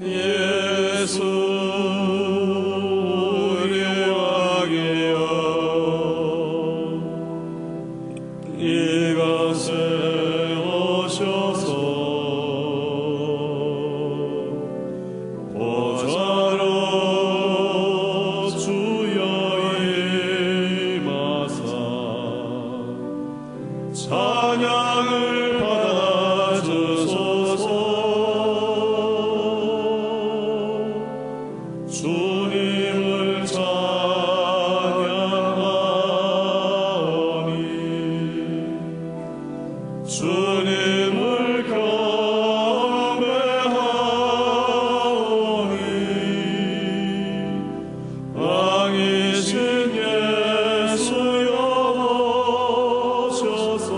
예수 우리 왕이여, 이곳에 오셔서 보좌로 주여 임하사 찬양을 받아주소서. 주님을 찬양하오니 주님을 경배하오니 왕이신 예수여 오셔서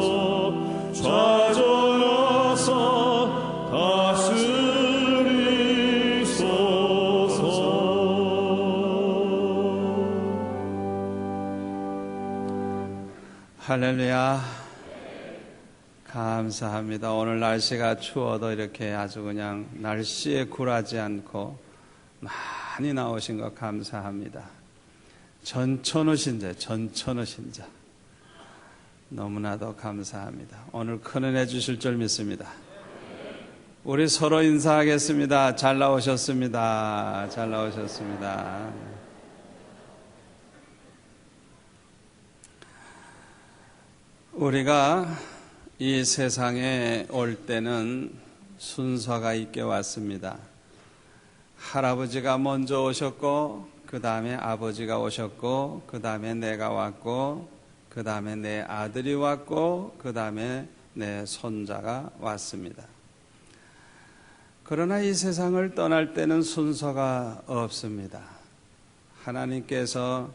좌정하사 다스리소서. 할렐루야. 감사합니다. 오늘 날씨가 추워도 이렇게 아주 그냥 날씨에 굴하지 않고 많이 나오신 것 감사합니다. 전천후 신자, 전천후 신자. 너무나도 감사합니다. 오늘 큰 은혜 주실 줄 믿습니다. 우리 서로 인사하겠습니다. 잘 나오셨습니다. 잘 나오셨습니다. 우리가 이 세상에 올 때는 순서가 있게 왔습니다. 할아버지가 먼저 오셨고, 그 다음에 아버지가 오셨고, 그 다음에 내가 왔고, 그 다음에 내 아들이 왔고, 그 다음에 내 손자가 왔습니다. 그러나 이 세상을 떠날 때는 순서가 없습니다. 하나님께서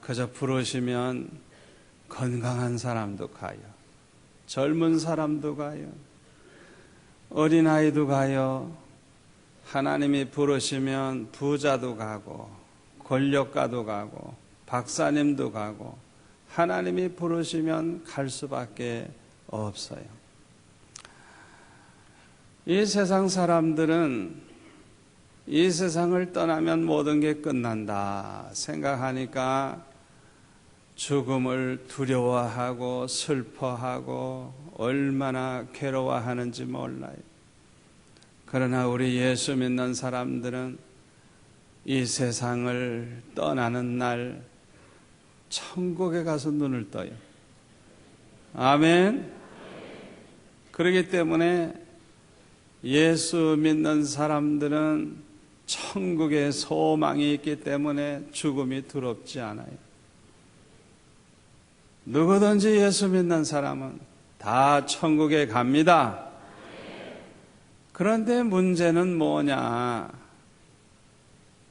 그저 부르시면 건강한 사람도 가요, 젊은 사람도 가요, 어린아이도 가요, 하나님이 부르시면 부자도 가고 권력가도 가고 박사님도 가고 하나님이 부르시면 갈 수밖에 없어요. 이 세상 사람들은 이 세상을 떠나면 모든 게 끝난다 생각하니까 죽음을 두려워하고 슬퍼하고 얼마나 괴로워하는지 몰라요. 그러나 우리 예수 믿는 사람들은 이 세상을 떠나는 날 천국에 가서 눈을 떠요. 아멘. 그렇기 때문에 예수 믿는 사람들은 천국에 소망이 있기 때문에 죽음이 두렵지 않아요. 누구든지 예수 믿는 사람은 다 천국에 갑니다. 그런데 문제는 뭐냐?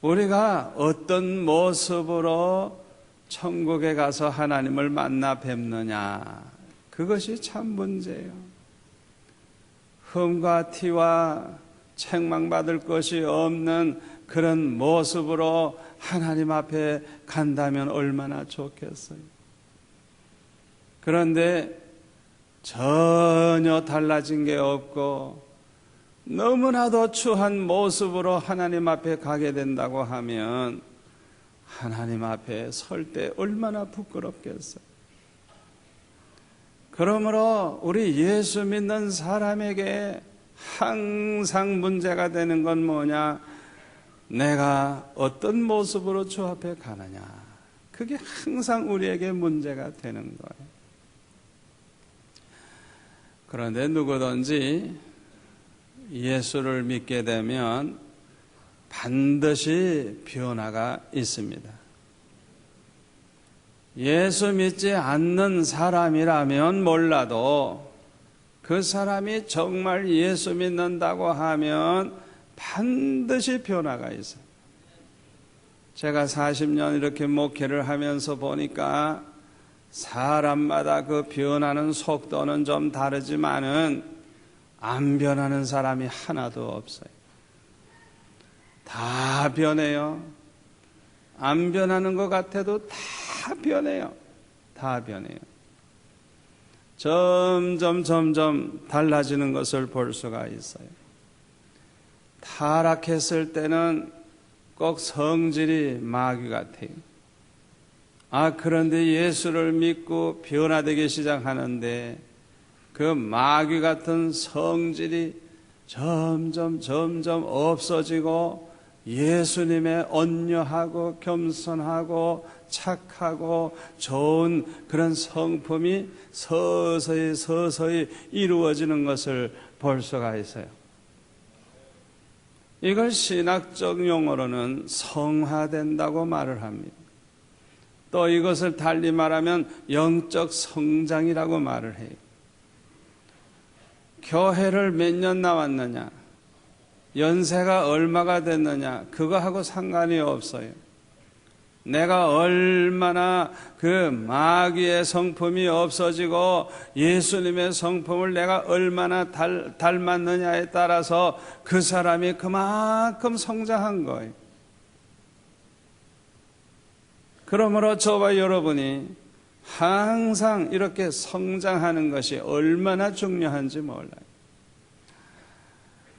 우리가 어떤 모습으로 천국에 가서 하나님을 만나 뵙느냐? 그것이 참 문제예요. 흠과 티와 책망받을 것이 없는 그런 모습으로 하나님 앞에 간다면 얼마나 좋겠어요. 그런데 전혀 달라진 게 없고 너무나도 추한 모습으로 하나님 앞에 가게 된다고 하면 하나님 앞에 설 때 얼마나 부끄럽겠어요. 그러므로 우리 예수 믿는 사람에게 항상 문제가 되는 건 뭐냐? 내가 어떤 모습으로 주 앞에 가느냐? 그게 항상 우리에게 문제가 되는 거예요. 그런데 누구든지 예수를 믿게 되면 반드시 변화가 있습니다. 예수 믿지 않는 사람이라면 몰라도 그 사람이 정말 예수 믿는다고 하면 반드시 변화가 있어요. 제가 40년 이렇게 목회를 하면서 보니까 사람마다 그 변하는 속도는 좀 다르지만은 안 변하는 사람이 하나도 없어요. 다 변해요. 안 변하는 것 같아도 다 변해요. 다 변해요. 점점 달라지는 것을 볼 수가 있어요. 타락했을 때는 꼭 성질이 마귀 같아요. 그런데 예수를 믿고 변화되기 시작하는데 그 마귀 같은 성질이 점점 없어지고 예수님의 온유하고 겸손하고 착하고 좋은 그런 성품이 서서히 이루어지는 것을 볼 수가 있어요. 이걸 신학적 용어로는 성화된다고 말을 합니다. 또 이것을 달리 말하면 영적 성장이라고 말을 해요. 교회를 몇 년 나왔느냐, 연세가 얼마가 됐느냐, 그거하고 상관이 없어요. 내가 얼마나 그 마귀의 성품이 없어지고 예수님의 성품을 내가 얼마나 닮았느냐에 따라서 그 사람이 그만큼 성장한 거예요. 그러므로 저와 여러분이 항상 이렇게 성장하는 것이 얼마나 중요한지 몰라요.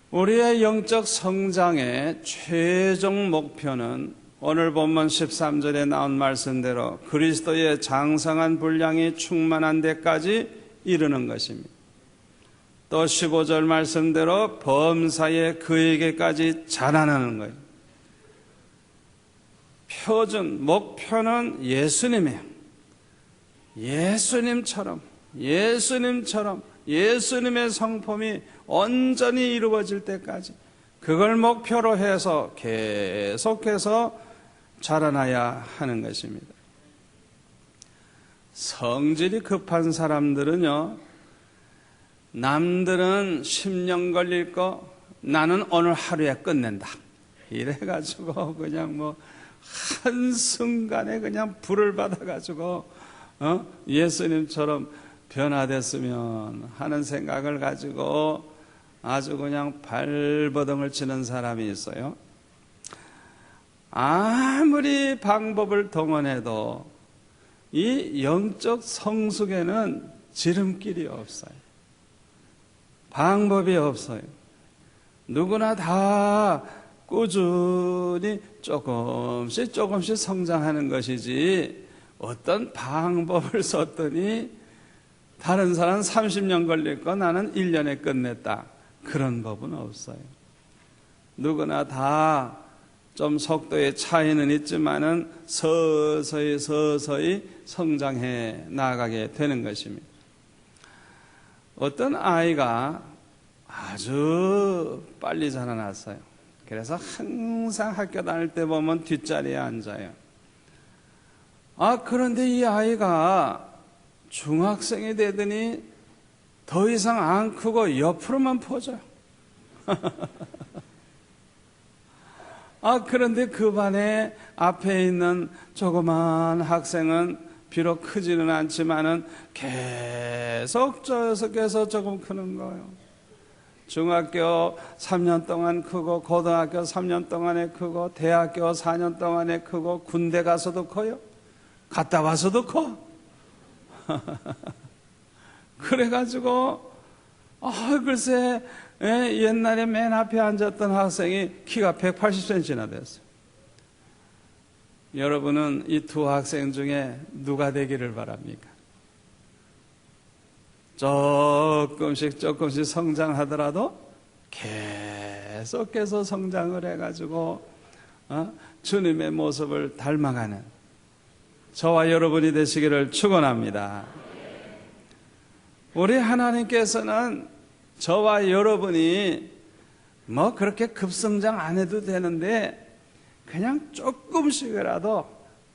우리의 영적 성장의 최종 목표는 오늘 본문 13절에 나온 말씀대로 그리스도의 장성한 분량이 충만한 데까지 이르는 것입니다. 또 15절 말씀대로 범사에 그에게까지 자라나는 거예요. 목표는 예수님이에요. 예수님처럼 예수님의 성품이 온전히 이루어질 때까지 그걸 목표로 해서 계속해서 자라나야 하는 것입니다. 성질이 급한 사람들은요, 남들은 10년 걸릴 거 나는 오늘 하루에 끝낸다. 이래가지고 그냥 한순간에 그냥 불을 받아가지고 예수님처럼 변화됐으면 하는 생각을 가지고 아주 그냥 발버둥을 치는 사람이 있어요. 아무리 방법을 동원해도 이 영적 성숙에는 지름길이 없어요. 방법이 없어요. 누구나 다 꾸준히 조금씩 성장하는 것이지 어떤 방법을 썼더니 다른 사람은 30년 걸릴 거 나는 1년에 끝냈다. 그런 법은 없어요. 누구나 다 좀 속도의 차이는 있지만은 서서히 성장해 나가게 되는 것입니다. 어떤 아이가 아주 빨리 자라났어요. 그래서 항상 학교 다닐 때 보면 뒷자리에 앉아요. 그런데 이 아이가 중학생이 되더니 더 이상 안 크고 옆으로만 퍼져요. 그런데 그 반에 앞에 있는 조그만 학생은 비록 크지는 않지만은 계속해서 조금 크는 거예요. 중학교 3년 동안 크고, 고등학교 3년 동안에 크고, 대학교 4년 동안에 크고, 군대 가서도 커요. 갔다 와서도 커. 그래가지고, 글쎄, 옛날에 맨 앞에 앉았던 학생이 키가 180cm나 됐어요. 여러분은 이 두 학생 중에 누가 되기를 바랍니까? 조금씩 성장하더라도 계속해서 성장을 해가지고 주님의 모습을 닮아가는 저와 여러분이 되시기를 축원합니다. 우리 하나님께서는 저와 여러분이 그렇게 급성장 안 해도 되는데 그냥 조금씩이라도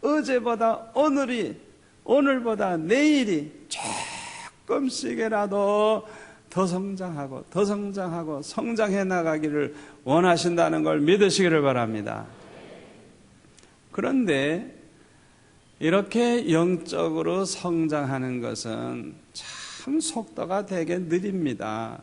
어제보다 오늘보다 내일이 조금씩이라도 더 성장하고 성장해 나가기를 원하신다는 걸 믿으시기를 바랍니다. 그런데 이렇게 영적으로 성장하는 것은 참 속도가 되게 느립니다.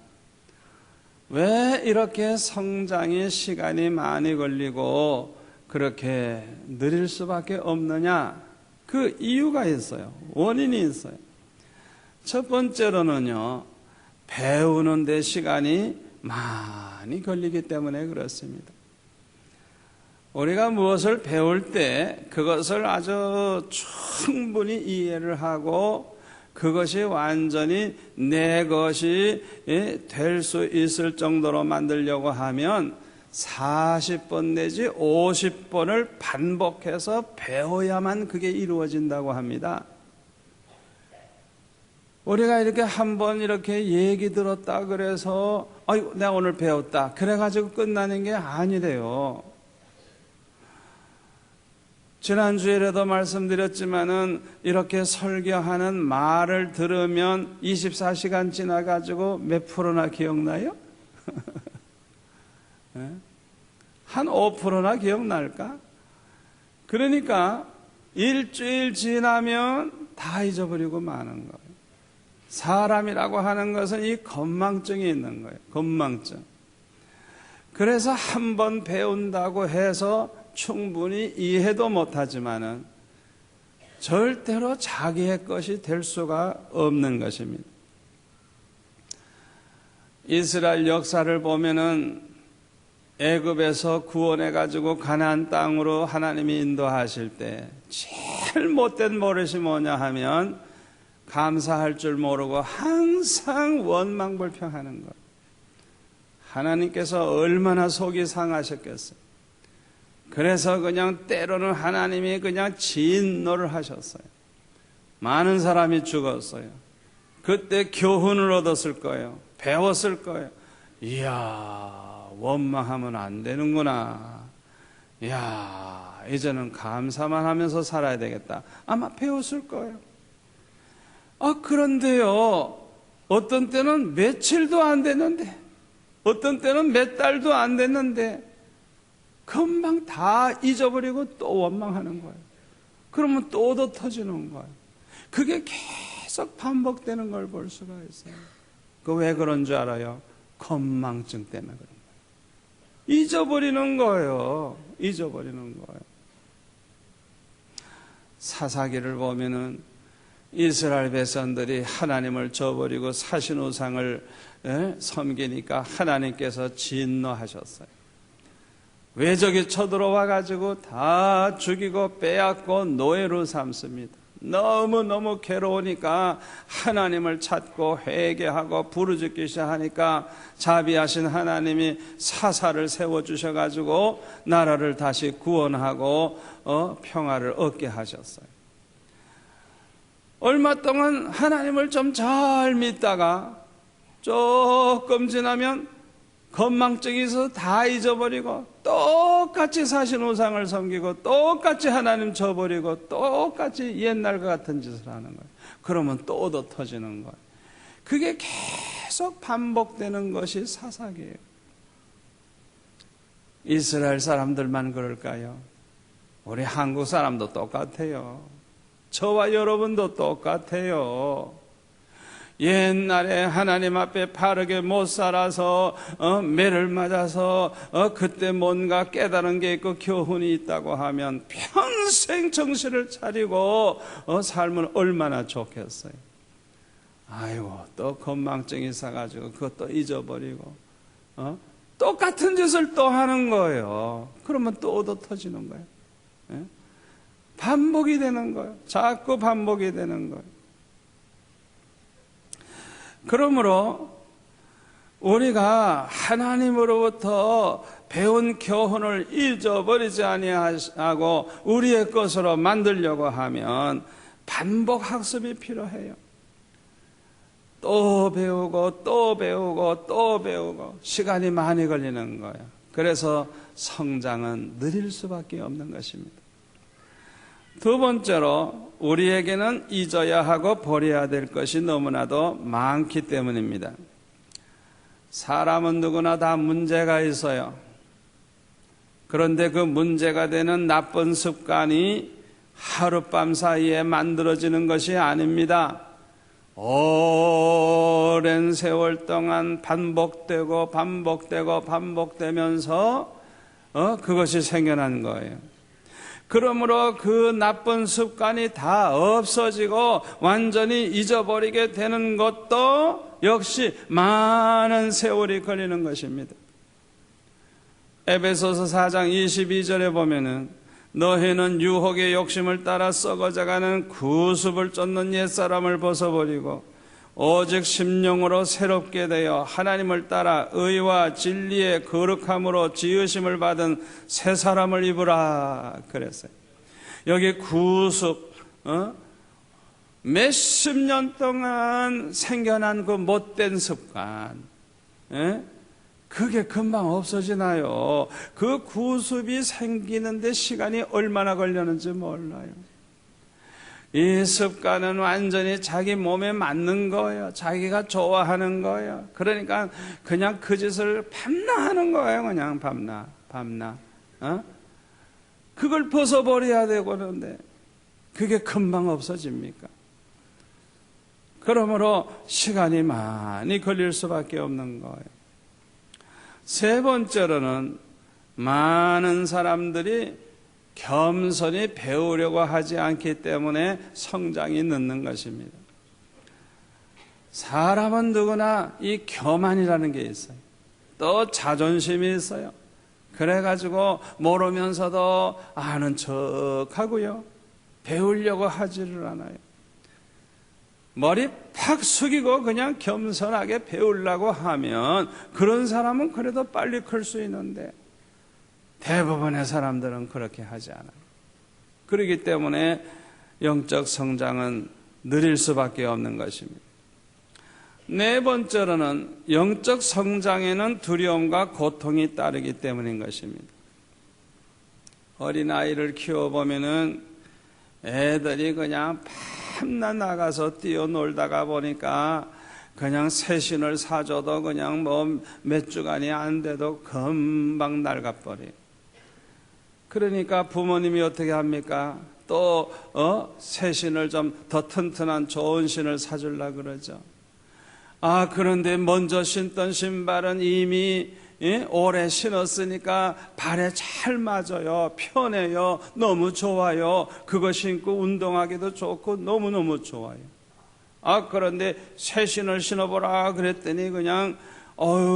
왜 이렇게 성장에 시간이 많이 걸리고 그렇게 느릴 수밖에 없느냐? 그 이유가 있어요. 원인이 있어요. 첫 번째로는요, 배우는 데 시간이 많이 걸리기 때문에 그렇습니다. 우리가 무엇을 배울 때 그것을 아주 충분히 이해를 하고 그것이 완전히 내 것이 될 수 있을 정도로 만들려고 하면 40번 내지 50번을 반복해서 배워야만 그게 이루어진다고 합니다. 우리가 이렇게 한번 이렇게 얘기 들었다 그래서 아이고 내가 오늘 배웠다 그래가지고 끝나는 게 아니래요. 지난주에라도 말씀드렸지만은 이렇게 설교하는 말을 들으면 24시간 지나가지고 몇 프로나 기억나요? 한 5%나 기억날까? 그러니까 일주일 지나면 다 잊어버리고 마는 거예요. 사람이라고 하는 것은 이 건망증이 있는 거예요. 건망증. 그래서 한 번 배운다고 해서 충분히 이해도 못하지만은 절대로 자기의 것이 될 수가 없는 것입니다. 이스라엘 역사를 보면은 애굽에서 구원해가지고 가나안 땅으로 하나님이 인도하실 때 제일 못된 버릇이 뭐냐 하면 감사할 줄 모르고 항상 원망불평하는 것. 하나님께서 얼마나 속이 상하셨겠어요. 그래서 그냥 때로는 하나님이 그냥 진노를 하셨어요. 많은 사람이 죽었어요. 그때 교훈을 얻었을 거예요. 배웠을 거예요. 이야, 원망하면 안 되는구나. 이야, 이제는 감사만 하면서 살아야 되겠다. 아마 배웠을 거예요. 그런데요, 어떤 때는 며칠도 안 됐는데, 어떤 때는 몇 달도 안 됐는데, 금방 다 잊어버리고 또 원망하는 거예요. 그러면 또 얻어 터지는 거예요. 그게 계속 반복되는 걸 볼 수가 있어요. 그 왜 그런 줄 알아요? 건망증 때문에 그런 거예요. 잊어버리는 거예요. 잊어버리는 거예요. 사사기를 보면은 이스라엘 백성들이 하나님을 저버리고 사신우상을 섬기니까 하나님께서 진노하셨어요. 외적이 쳐들어와 가지고 다 죽이고 빼앗고 노예로 삼습니다. 너무너무 괴로우니까 하나님을 찾고 회개하고 부르짖기 시작하니까 자비하신 하나님이 사사를 세워주셔가지고 나라를 다시 구원하고 평화를 얻게 하셨어요. 얼마 동안 하나님을 좀 잘 믿다가 조금 지나면 건망증이 있어서 다 잊어버리고 똑같이 사신우상을 섬기고 똑같이 하나님 저버리고 똑같이 옛날과 같은 짓을 하는 거예요. 그러면 또 얻어 터지는 거예요. 그게 계속 반복되는 것이 사사기예요. 이스라엘 사람들만 그럴까요? 우리 한국 사람도 똑같아요. 저와 여러분도 똑같아요. 옛날에 하나님 앞에 바르게 못 살아서 매를 맞아서 그때 뭔가 깨달은 게 있고 교훈이 있다고 하면 평생 정신을 차리고 살면 얼마나 좋겠어요. 아이고 또 건망증이 있어가지고 그것도 잊어버리고 똑같은 짓을 또 하는 거예요. 그러면 또 얻어 터지는 거예요. 반복이 되는 거예요. 자꾸 반복이 되는 거예요. 그러므로 우리가 하나님으로부터 배운 교훈을 잊어버리지 아니하고 우리의 것으로 만들려고 하면 반복 학습이 필요해요. 또 배우고 또 배우고 또 배우고 시간이 많이 걸리는 거예요. 그래서 성장은 느릴 수밖에 없는 것입니다. 두 번째로 우리에게는 잊어야 하고 버려야 될 것이 너무나도 많기 때문입니다. 사람은 누구나 다 문제가 있어요. 그런데 그 문제가 되는 나쁜 습관이 하룻밤 사이에 만들어지는 것이 아닙니다. 오랜 세월 동안 반복되고 반복되고 반복되면서 그것이 생겨난 거예요. 그러므로 그 나쁜 습관이 다 없어지고 완전히 잊어버리게 되는 것도 역시 많은 세월이 걸리는 것입니다. 에베소서 4장 22절에 보면은 너희는 유혹의 욕심을 따라 썩어져가는 구습을 쫓는 옛사람을 벗어버리고 오직 심령으로 새롭게 되어 하나님을 따라 의와 진리의 거룩함으로 지으심을 받은 새 사람을 입으라 그랬어요. 여기 구습, 몇십 년 동안 생겨난 그 못된 습관, 그게 금방 없어지나요? 그 구습이 생기는데 시간이 얼마나 걸렸는지 몰라요. 이 습관은 완전히 자기 몸에 맞는 거예요. 자기가 좋아하는 거예요. 그러니까 그냥 그 짓을 밤나 하는 거예요. 그냥 밤나. 그걸 벗어버려야 되는데 그게 금방 없어집니까? 그러므로 시간이 많이 걸릴 수밖에 없는 거예요. 세 번째로는 많은 사람들이 겸손히 배우려고 하지 않기 때문에 성장이 늦는 것입니다. 사람은 누구나 이 교만이라는 게 있어요. 또 자존심이 있어요. 그래가지고 모르면서도 아는 척하고요. 배우려고 하지를 않아요. 머리 팍 숙이고 그냥 겸손하게 배우려고 하면 그런 사람은 그래도 빨리 클 수 있는데 대부분의 사람들은 그렇게 하지 않아요. 그렇기 때문에 영적 성장은 느릴 수밖에 없는 것입니다. 네 번째로는 영적 성장에는 두려움과 고통이 따르기 때문인 것입니다. 어린아이를 키워보면은 애들이 그냥 밤낮 나가서 뛰어놀다가 보니까 그냥 새신을 사줘도 그냥 뭐 몇 주간이 안 돼도 금방 낡아버려요. 그러니까 부모님이 어떻게 합니까? 또 새신을 좀 더 튼튼한 좋은 신을 사주려고 그러죠. 그런데 먼저 신던 신발은 이미 오래 신었으니까 발에 잘 맞아요. 편해요. 너무 좋아요. 그거 신고 운동하기도 좋고 너무너무 좋아요. 그런데 새 신을 신어보라 그랬더니 그냥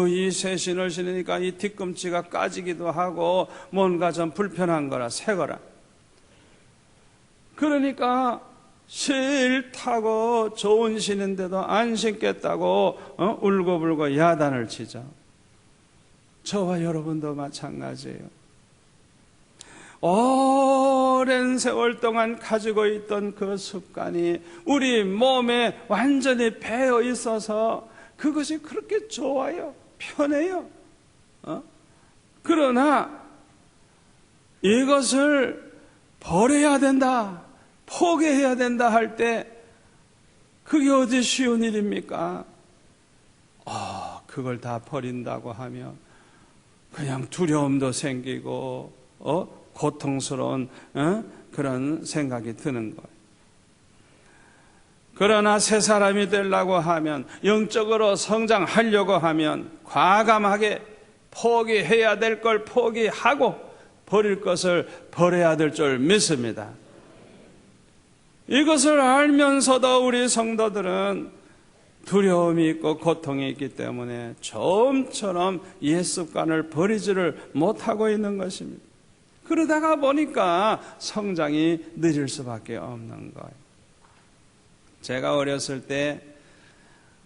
이 새 신을 신으니까 이 뒤꿈치가 까지기도 하고 뭔가 좀 불편한 거라, 새 거라. 그러니까 싫다고 좋은 신인데도 안 신겠다고 울고불고 야단을 치죠. 저와 여러분도 마찬가지예요. 오랜 세월 동안 가지고 있던 그 습관이 우리 몸에 완전히 배어 있어서 그것이 그렇게 좋아요. 편해요. 그러나 이것을 버려야 된다, 포기해야 된다 할 때 그게 어디 쉬운 일입니까? 그걸 다 버린다고 하면 그냥 두려움도 생기고 고통스러운 그런 생각이 드는 거예요. 그러나 새 사람이 되려고 하면, 영적으로 성장하려고 하면 과감하게 포기해야 될 걸 포기하고 버릴 것을 버려야 될 줄 믿습니다. 이것을 알면서도 우리 성도들은 두려움이 있고 고통이 있기 때문에 좀처럼 옛 습관을 버리지를 못하고 있는 것입니다. 그러다가 보니까 성장이 느릴 수밖에 없는 거예요. 제가 어렸을 때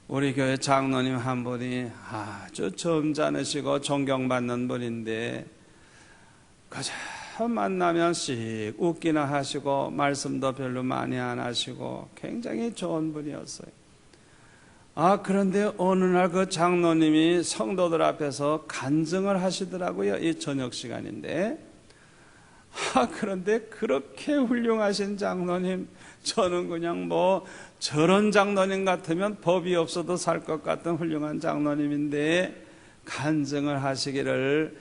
우리 교회 장로님 한 분이 아주 점잖으시고 존경받는 분인데 그저 만나면 씩 웃기나 하시고 말씀도 별로 많이 안 하시고 굉장히 좋은 분이었어요. 그런데 어느 날 그 장로님이 성도들 앞에서 간증을 하시더라고요. 이 저녁 시간인데. 그런데 그렇게 훌륭하신 장로님, 저는 그냥 뭐 저런 장로님 같으면 법이 없어도 살 것 같은 훌륭한 장로님인데 간증을 하시기를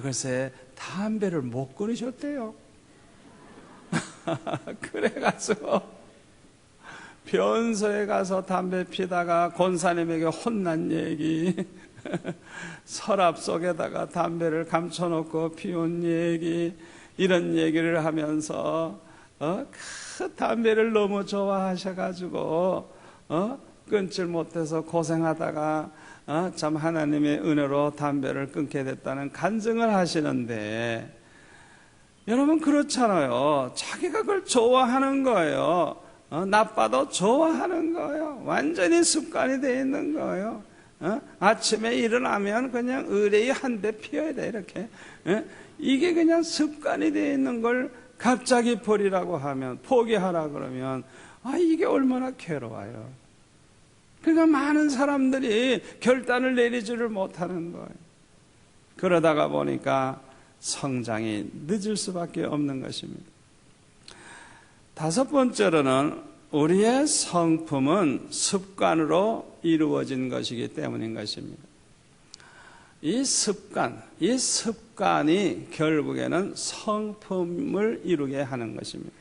글쎄 담배를 못 끊으셨대요. 그래가지고 변소에 가서 담배 피다가 권사님에게 혼난 얘기, 서랍 속에다가 담배를 감춰놓고 피운 얘기, 이런 얘기를 하면서 그 담배를 너무 좋아하셔가지고 끊질 못해서 고생하다가 참 하나님의 은혜로 담배를 끊게 됐다는 간증을 하시는데, 여러분 그렇잖아요. 자기가 그걸 좋아하는 거예요. 나빠도 좋아하는 거예요. 완전히 습관이 되어 있는 거예요. 아침에 일어나면 그냥 의뢰이 한 대 피워야 돼, 이렇게. 이게 그냥 습관이 되어 있는 걸 갑자기 버리라고 하면, 포기하라 그러면, 이게 얼마나 괴로워요. 그러니까 많은 사람들이 결단을 내리지를 못하는 거예요. 그러다가 보니까 성장이 늦을 수밖에 없는 것입니다. 다섯 번째로는 우리의 성품은 습관으로 이루어진 것이기 때문인 것입니다. 이 습관이 결국에는 성품을 이루게 하는 것입니다.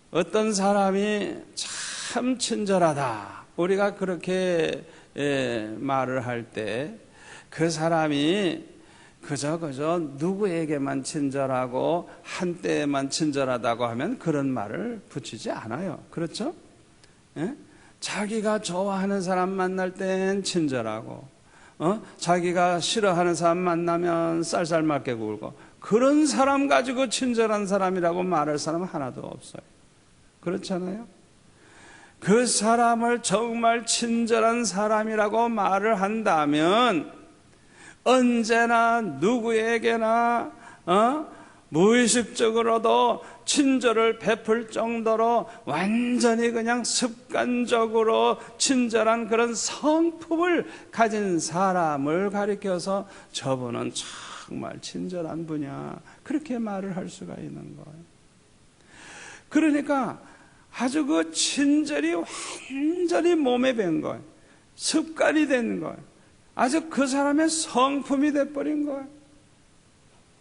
어떤 사람이 참 친절하다, 우리가 그렇게 말을 할 때 그 사람이 그저 누구에게만 친절하고 한때에만 친절하다고 하면 그런 말을 붙이지 않아요. 그렇죠? 자기가 좋아하는 사람 만날 땐 친절하고, 자기가 싫어하는 사람 만나면 쌀쌀맞게 굴고, 그런 사람 가지고 친절한 사람이라고 말할 사람은 하나도 없어요. 그렇잖아요? 그 사람을 정말 친절한 사람이라고 말을 한다면 언제나 누구에게나 무의식적으로도 친절을 베풀 정도로 완전히 그냥 습관적으로 친절한 그런 성품을 가진 사람을 가리켜서 저분은 정말 친절한 분이야, 그렇게 말을 할 수가 있는 거예요. 그러니까 아주 그 친절이 완전히 몸에 밴 거예요. 습관이 된 거예요. 아주 그 사람의 성품이 돼버린 거예요.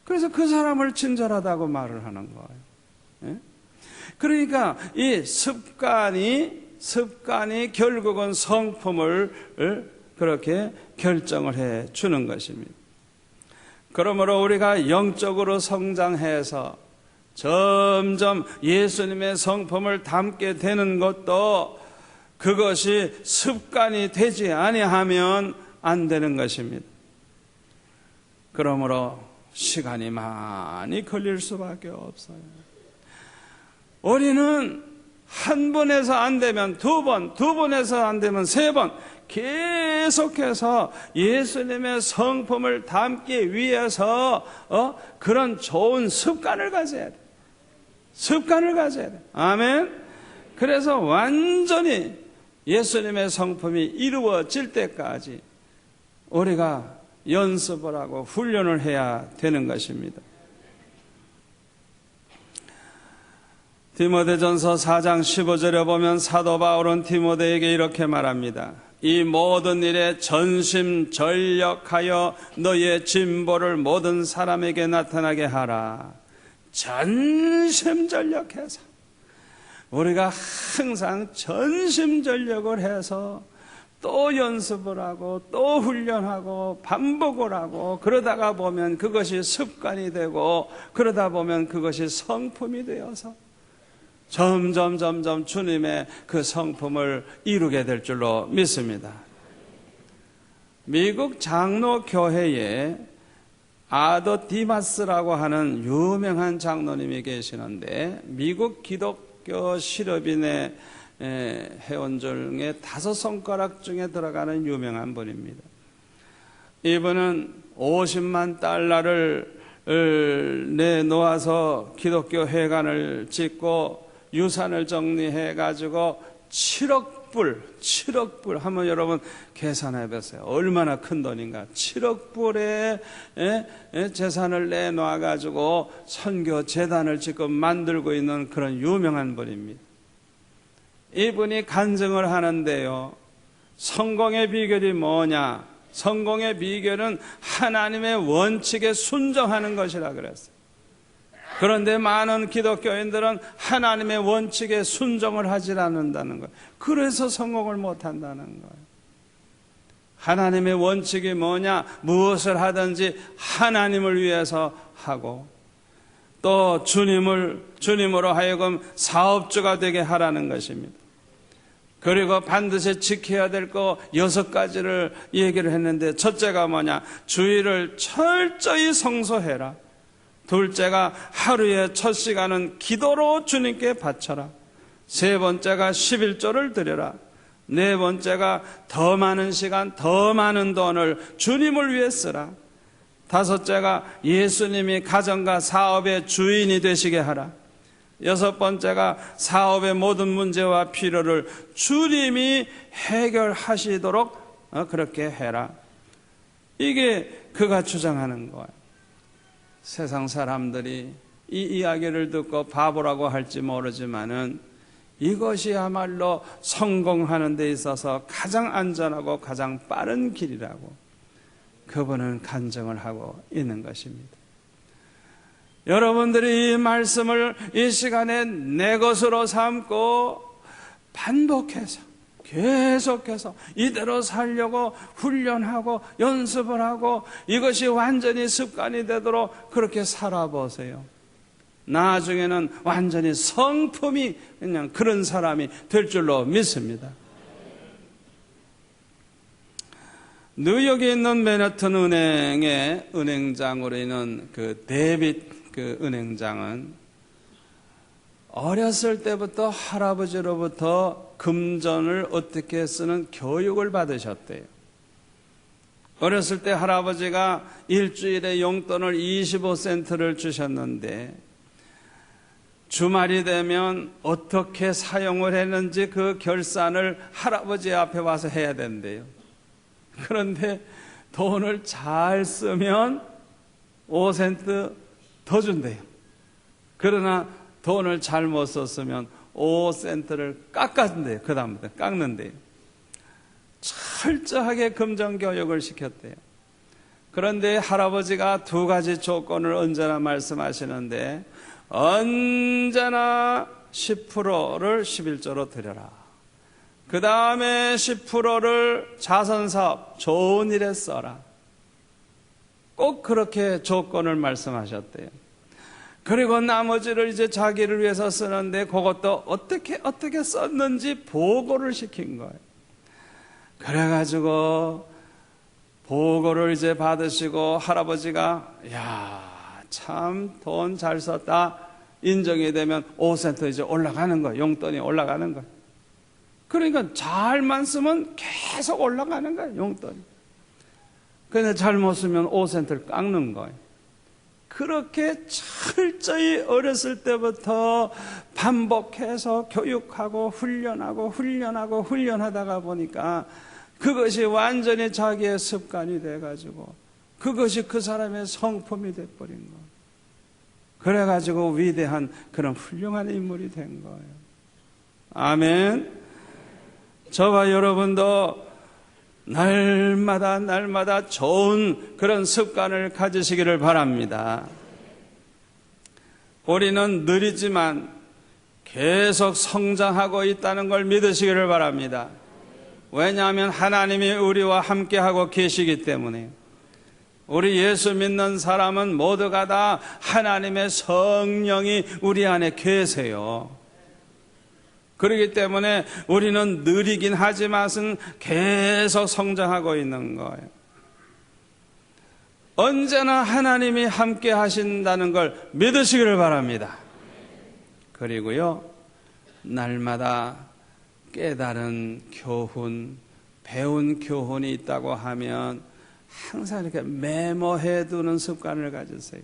그래서 그 사람을 친절하다고 말을 하는 거예요. 그러니까 이 습관이 결국은 성품을 그렇게 결정을 해 주는 것입니다. 그러므로 우리가 영적으로 성장해서 점점 예수님의 성품을 담게 되는 것도 그것이 습관이 되지 아니하면 안 되는 것입니다. 그러므로 시간이 많이 걸릴 수밖에 없어요. 우리는 한 번에서 안 되면 두 번에서 안 되면 세 번 계속해서 예수님의 성품을 담기 위해서 그런 좋은 습관을 가져야 돼. 습관을 가져야 돼. 아멘. 그래서 완전히 예수님의 성품이 이루어질 때까지 우리가 연습을 하고 훈련을 해야 되는 것입니다. 디모데전서 4장 15절에 보면 사도 바울은 디모데에게 이렇게 말합니다. 이 모든 일에 전심전력하여 너의 진보를 모든 사람에게 나타나게 하라. 전심전력해서 우리가 항상 전심전력을 해서 또 연습을 하고 또 훈련하고 반복을 하고, 그러다가 보면 그것이 습관이 되고, 그러다 보면 그것이 성품이 되어서 점점 주님의 그 성품을 이루게 될 줄로 믿습니다. 미국 장로교회에 아더 디마스라고 하는 유명한 장로님이 계시는데, 미국 기독교 실업인의 회원 중에 5손가락 중에 들어가는 유명한 분입니다. 이분은 50만 달러를 내놓아서 기독교 회관을 짓고 유산을 정리해 가지고 7억 불 하면 여러분 계산해 보세요. 얼마나 큰 돈인가. 7억 불의 재산을 내놓아 가지고 선교 재단을 지금 만들고 있는 그런 유명한 분입니다. 이분이 간증을 하는데요, 성공의 비결이 뭐냐? 성공의 비결은 하나님의 원칙에 순종하는 것이라 그랬어요. 그런데 많은 기독교인들은 하나님의 원칙에 순종을 하지 않는다는 거예요. 그래서 성공을 못한다는 거예요. 하나님의 원칙이 뭐냐? 무엇을 하든지 하나님을 위해서 하고, 또 주님으로 하여금 사업주가 되게 하라는 것입니다. 그리고 반드시 지켜야 될 거 6가지를 얘기를 했는데, 첫째가 뭐냐? 주일을 철저히 성소해라. 둘째가 하루의 첫 시간은 기도로 주님께 바쳐라. 세 번째가 11조를 드려라. 네 번째가 더 많은 시간, 더 많은 돈을 주님을 위해 쓰라. 다섯째가 예수님이 가정과 사업의 주인이 되시게 하라. 여섯 번째가 사업의 모든 문제와 필요를 주님이 해결하시도록 그렇게 해라. 이게 그가 주장하는 거예요. 세상 사람들이 이 이야기를 듣고 바보라고 할지 모르지만은 이것이야말로 성공하는 데 있어서 가장 안전하고 가장 빠른 길이라고 그분은 간증을 하고 있는 것입니다. 여러분들이 이 말씀을 이 시간에 내 것으로 삼고 반복해서 계속해서 이대로 살려고 훈련하고 연습을 하고 이것이 완전히 습관이 되도록 그렇게 살아보세요. 나중에는 완전히 성품이 그냥 그런 사람이 될 줄로 믿습니다. 뉴욕에 있는 맨해튼 은행의 은행장으로 있는 그 데빗 그 은행장은 어렸을 때부터 할아버지로부터 금전을 어떻게 쓰는 교육을 받으셨대요. 어렸을 때 할아버지가 일주일에 용돈을 25센트를 주셨는데 주말이 되면 어떻게 사용을 했는지 그 결산을 할아버지 앞에 와서 해야 된대요. 그런데 돈을 잘 쓰면 5센트 더 준대요. 그러나 돈을 잘못 썼으면 5센트를 깎아준대요. 그 다음부터 깎는데요. 철저하게 금전교육을 시켰대요. 그런데 할아버지가 2가지 조건을 언제나 말씀하시는데, 언제나 10%를 11조로 드려라. 그 다음에 10%를 자선사업, 좋은 일에 써라. 꼭 그렇게 조건을 말씀하셨대요. 그리고 나머지를 이제 자기를 위해서 쓰는데 그것도 어떻게 썼는지 보고를 시킨 거예요. 그래가지고 보고를 이제 받으시고 할아버지가 참 돈 잘 썼다 인정이 되면 5센트 이제 올라가는 거예요. 용돈이 올라가는 거예요. 그러니까 잘만 쓰면 계속 올라가는 거예요. 용돈이. 근데 잘못 쓰면 5센트를 깎는 거예요. 그렇게 철저히 어렸을 때부터 반복해서 교육하고 훈련하다가 보니까 그것이 완전히 자기의 습관이 돼가지고 그것이 그 사람의 성품이 돼버린 거예요. 그래가지고 위대한 그런 훌륭한 인물이 된 거예요. 아멘. 저와 여러분도 날마다 좋은 그런 습관을 가지시기를 바랍니다. 우리는 느리지만 계속 성장하고 있다는 걸 믿으시기를 바랍니다. 왜냐하면 하나님이 우리와 함께하고 계시기 때문에. 우리 예수 믿는 사람은 모두가 다 하나님의 성령이 우리 안에 계세요. 그렇기 때문에 우리는 느리긴 하지만은 계속 성장하고 있는 거예요. 언제나 하나님이 함께 하신다는 걸 믿으시기를 바랍니다. 그리고요, 날마다 깨달은 교훈, 배운 교훈이 있다고 하면 항상 이렇게 메모해 두는 습관을 가지세요.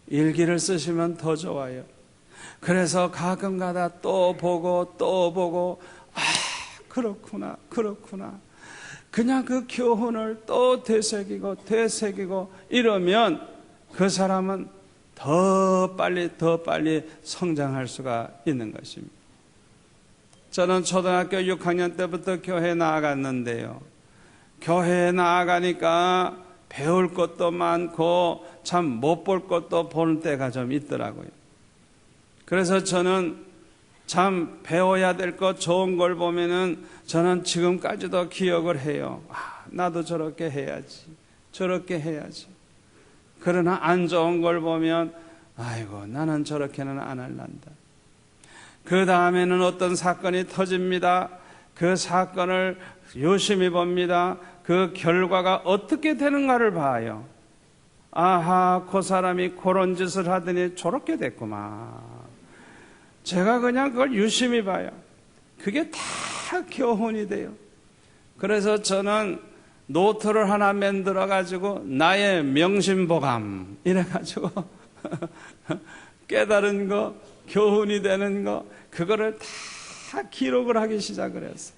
일기를 쓰시면 더 좋아요. 그래서 가끔가다 또 보고 그렇구나 그냥 그 교훈을 또 되새기고 이러면 그 사람은 더 빨리 성장할 수가 있는 것입니다. 저는 초등학교 6학년 때부터 교회에 나아갔는데요, 교회에 나아가니까 배울 것도 많고 참 못 볼 것도 보는 때가 좀 있더라고요. 그래서 저는 참 배워야 될 것 좋은 걸 보면은 저는 지금까지도 기억을 해요. 나도 저렇게 해야지. 그러나 안 좋은 걸 보면 아이고 나는 저렇게는 안 할란다. 그 다음에는 어떤 사건이 터집니다. 그 사건을 유심히 봅니다. 그 결과가 어떻게 되는가를 봐요. 아하, 그 사람이 그런 짓을 하더니 저렇게 됐구만. 제가 그냥 그걸 유심히 봐요. 그게 다 교훈이 돼요. 그래서 저는 노트를 하나 만들어 가지고 나의 명심보감 이래가지고 깨달은 거, 교훈이 되는 거, 그거를 다 기록을 하기 시작을 했어요.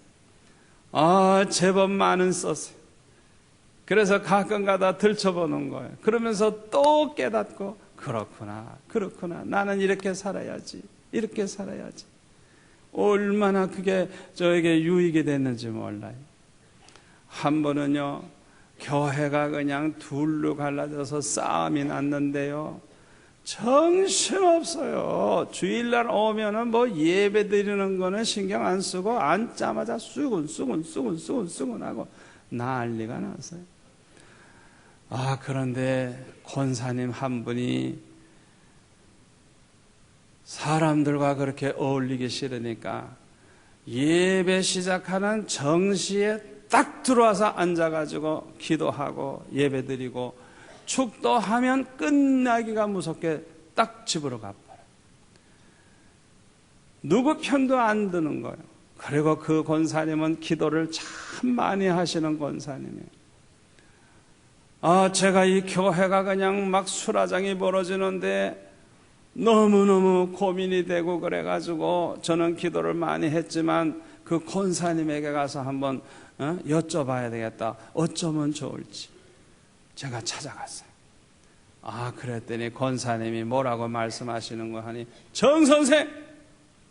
제법 많은 썼어요. 그래서 가끔 가다 들춰보는 거예요. 그러면서 또 깨닫고, 그렇구나. 나는 이렇게 살아야지. 얼마나 그게 저에게 유익이 됐는지 몰라요. 한 번은요, 교회가 그냥 둘로 갈라져서 싸움이 났는데요, 정신없어요. 주일날 오면은 뭐 예배 드리는 거는 신경 안 쓰고 앉자마자 수군 하고 난리가 났어요. 그런데 권사님 한 분이 사람들과 그렇게 어울리기 싫으니까 예배 시작하는 정시에 딱 들어와서 앉아가지고 기도하고 예배 드리고 축도하면 끝나기가 무섭게 딱 집으로 가버려요. 누구 편도 안 드는 거예요. 그리고 그 권사님은 기도를 참 많이 하시는 권사님이에요. 제가 이 교회가 그냥 막 수라장이 벌어지는데 너무너무 고민이 되고 그래가지고 저는 기도를 많이 했지만 그 권사님에게 가서 한번 여쭤봐야 되겠다. 어쩌면 좋을지. 제가 찾아갔어요. 그랬더니 권사님이 뭐라고 말씀하시는 거 하니, 정선생,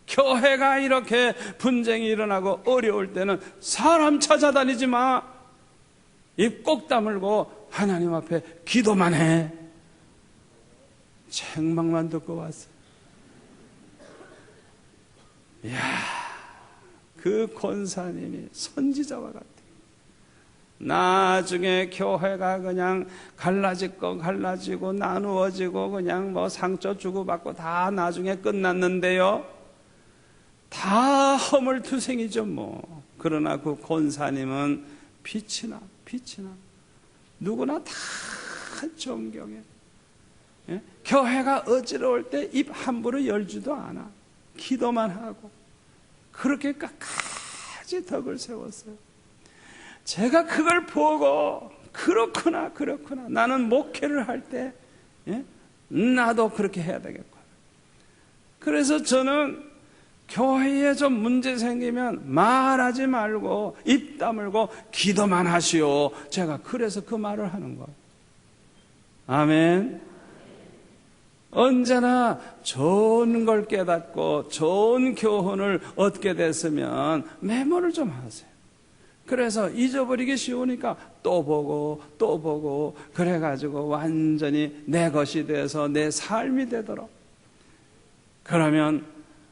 교회가 이렇게 분쟁이 일어나고 어려울 때는 사람 찾아다니지 마. 입 꼭 다물고 하나님 앞에 기도만 해. 책망만 듣고 왔어요. 이야, 그 권사님이 선지자와 같아요. 나중에 교회가 그냥 갈라지고 나누어지고 그냥 뭐 상처 주고받고 다 나중에 끝났는데요, 다 허물투성이죠 뭐. 그러나 그 권사님은 빛이 나. 누구나 다 존경해. 예? 교회가 어지러울 때 입 함부로 열지도 않아. 기도만 하고 그렇게 끝까지 덕을 세웠어요. 제가 그걸 보고 그렇구나. 나는 목회를 할 때 나도 그렇게 해야 되겠구나. 그래서 저는 교회에 좀 문제 생기면 말하지 말고 입 다물고 기도만 하시오. 제가 그래서 그 말을 하는 거예요. 아멘. 언제나 좋은 걸 깨닫고 좋은 교훈을 얻게 됐으면 메모를 좀 하세요. 그래서 잊어버리기 쉬우니까 또 보고 그래가지고 완전히 내 것이 돼서 내 삶이 되도록, 그러면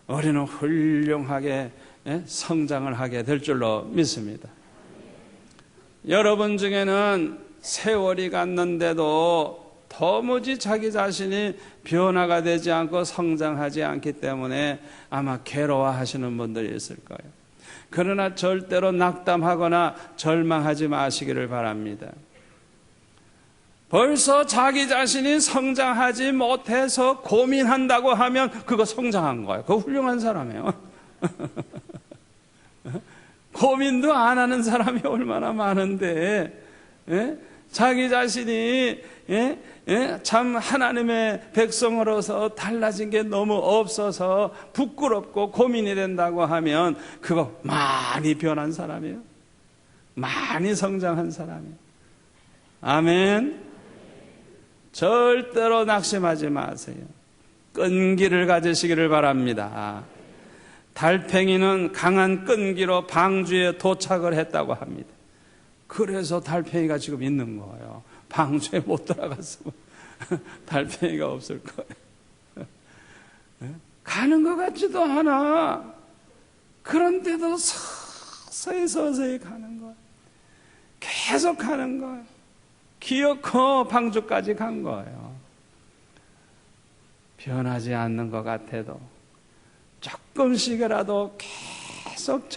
우리는 훌륭하게 성장을 하게 될 줄로 믿습니다. 여러분 중에는 세월이 갔는데도 도무지 자기 자신이 변화가 되지 않고 성장하지 않기 때문에 아마 괴로워하시는 분들이 있을 거예요. 그러나 절대로 낙담하거나 절망하지 마시기를 바랍니다. 벌써 자기 자신이 성장하지 못해서 고민한다고 하면 그거 성장한 거예요. 그거 훌륭한 사람이에요. 고민도 안 하는 사람이 얼마나 많은데, 자기 자신이 참 하나님의 백성으로서 달라진 게 너무 없어서 부끄럽고 고민이 된다고 하면 그거 많이 변한 사람이에요. 많이 성장한 사람이에요. 아멘. 절대로 낙심하지 마세요. 끈기를 가지시기를 바랍니다. 달팽이는 강한 끈기로 방주에 도착을 했다고 합니다. 그래서 달팽이가 지금 있는 거예요. 방주에 못 들어갔으면 달팽이가 없을 거예요. 가는 것 같지도 않아. 그런데도 서서히 가는 거예요. 계속 가는 거예요. 기어코 방주까지 간 거예요. 변하지 않는 것 같아도 조금씩이라도 계속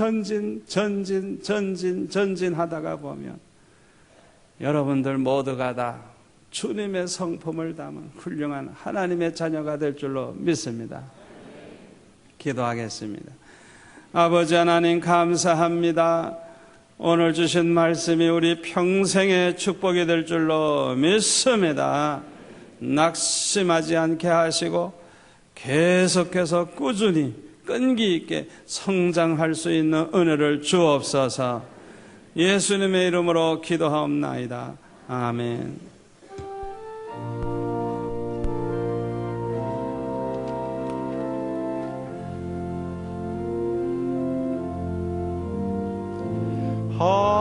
전진하다가 보면 여러분들 모두가 다 주님의 성품을 담은 훌륭한 하나님의 자녀가 될 줄로 믿습니다. 기도하겠습니다. 아버지 하나님 감사합니다. 오늘 주신 말씀이 우리 평생의 축복이 될 줄로 믿습니다. 낙심하지 않게 하시고 계속해서 꾸준히 끈기 있게 성장할 수 있는 은혜를 주옵소서. 예수님의 이름으로 기도하옵나이다. 아멘. 하